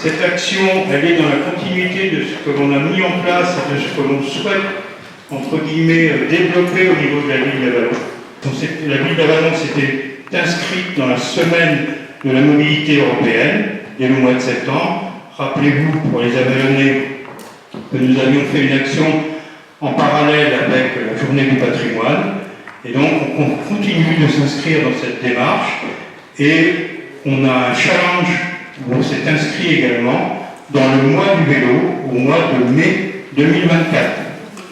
Cette action, elle est dans la continuité de ce que l'on a mis en place et de ce que l'on souhaite, entre guillemets, développer au niveau de la ville d'Avallon. La ville d'Avallon s'était inscrite dans la semaine de la mobilité européenne dès le mois de septembre. Rappelez-vous, pour les Avallonnais, que nous avions fait une action en parallèle avec la journée du patrimoine. Et donc, on continue de s'inscrire dans cette démarche et on a un challenge où on s'est inscrit également dans le mois du vélo, au mois de mai 2024.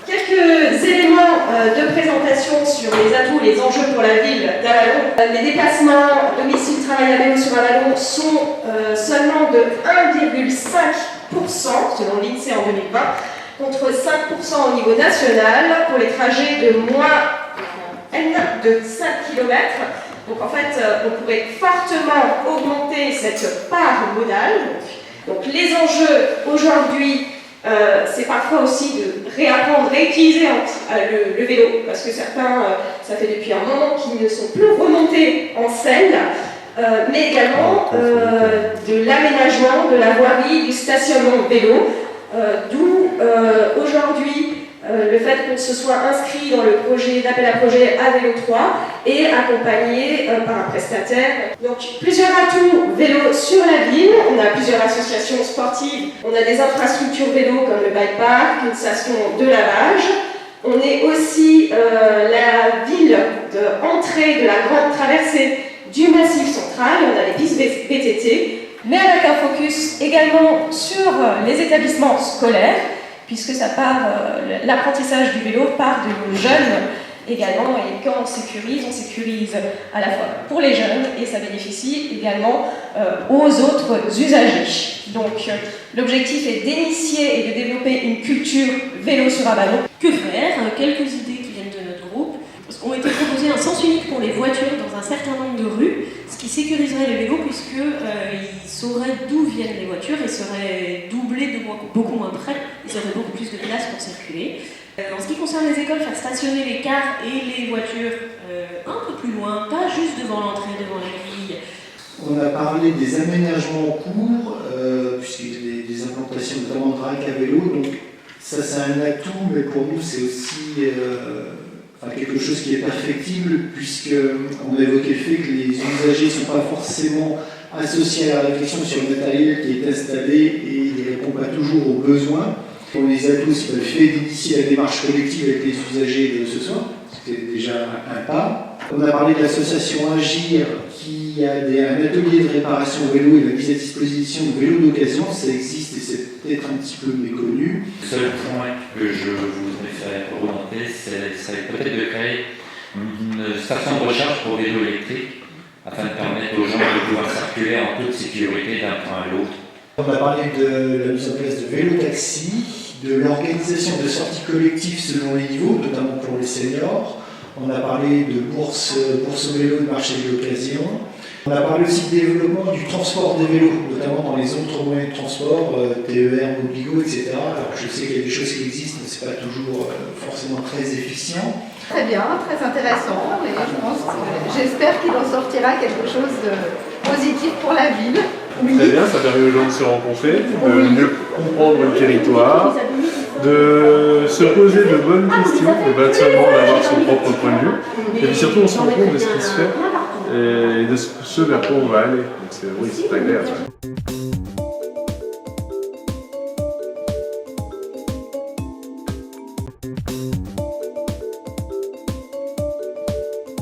Quelques éléments de présentation sur les atouts, les enjeux pour la ville d'Avallon. Les déplacements domicile-travail à vélo sur Avallon sont seulement de 1,5% selon l'INSEE en 2020, contre 5% au niveau national pour les trajets de moins N de 5 km. Donc en fait, on pourrait fortement augmenter cette part modale. Donc les enjeux aujourd'hui, c'est parfois aussi de réapprendre, réutiliser le vélo, parce que certains, ça fait depuis un moment qu'ils ne sont plus remontés en selle, mais également de l'aménagement de la voirie, du stationnement vélo, d'où aujourd'hui le fait qu'on se soit inscrit dans le projet d'appel à projet à Vélo 3 et accompagné par un prestataire. Donc plusieurs atouts vélo sur la ville, on a plusieurs associations sportives, on a des infrastructures vélo comme le bike park, une station de lavage. On est aussi la ville d'entrée de la grande traversée du Massif central, on a des pistes VTT, mais avec un focus également sur les établissements scolaires, puisque ça part, l'apprentissage du vélo part de nos jeunes également, et quand on sécurise à la fois pour les jeunes, et ça bénéficie également aux autres usagers. Donc l'objectif est d'initier et de développer une culture vélo sur Avallon. Que faire? Quelques idées qui viennent de notre groupe. Parce qu'on était proposé un sens unique pour les voitures dans un certain nombre de rues, ce qui sécuriserait les vélos puisqu'ils sauraient d'où viennent les voitures et seraient doublés de beaucoup moins près. Ils auraient beaucoup plus de place pour circuler. En ce qui concerne les écoles, faire stationner les cars et les voitures un peu plus loin, pas juste devant l'entrée, devant la grille. On a parlé des aménagements en cours, puisqu'il y a des implantations notamment de rack à vélo, donc ça c'est un atout, mais pour nous c'est aussi quelque chose qui est perfectible, puisqu'on a évoqué le fait que les usagers ne sont pas forcément associés à la réflexion sur le matériel qui est installé et il ne répond pas toujours aux besoins. On les a tous le fait d'initier la démarche collective avec les usagers de ce soir, c'était déjà un pas. On a parlé de l'association Agir qui a un atelier de réparation vélo et la mise à disposition de vélos d'occasion. Ça existe et c'est peut-être un petit peu méconnu. Le seul point que je voudrais faire remonter, c'est peut-être de créer une station de recharge pour vélos électriques afin de permettre aux gens de pouvoir circuler en toute sécurité d'un point à l'autre. On a parlé de la mise en place de vélo-taxi, de l'organisation de sorties collectives selon les niveaux, notamment pour les seniors. On a parlé de bourse au vélo, de marché de l'occasion. On a parlé aussi du développement du transport des vélos, notamment dans les autres moyens de transport, TER, Mobligo, etc. Alors je sais qu'il y a des choses qui existent, mais ce n'est pas toujours forcément très efficient. Très bien, très intéressant, et j'espère qu'il en sortira quelque chose de positif pour la ville. Oui. Très bien, ça permet aux gens de se rencontrer, de mieux comprendre le territoire, de se poser de bonnes questions, et pas seulement d'avoir son propre point de vue. Et puis surtout, on se rend compte de ce qui se fait et de ce vers quoi on va aller. Donc oui, c'est agréable.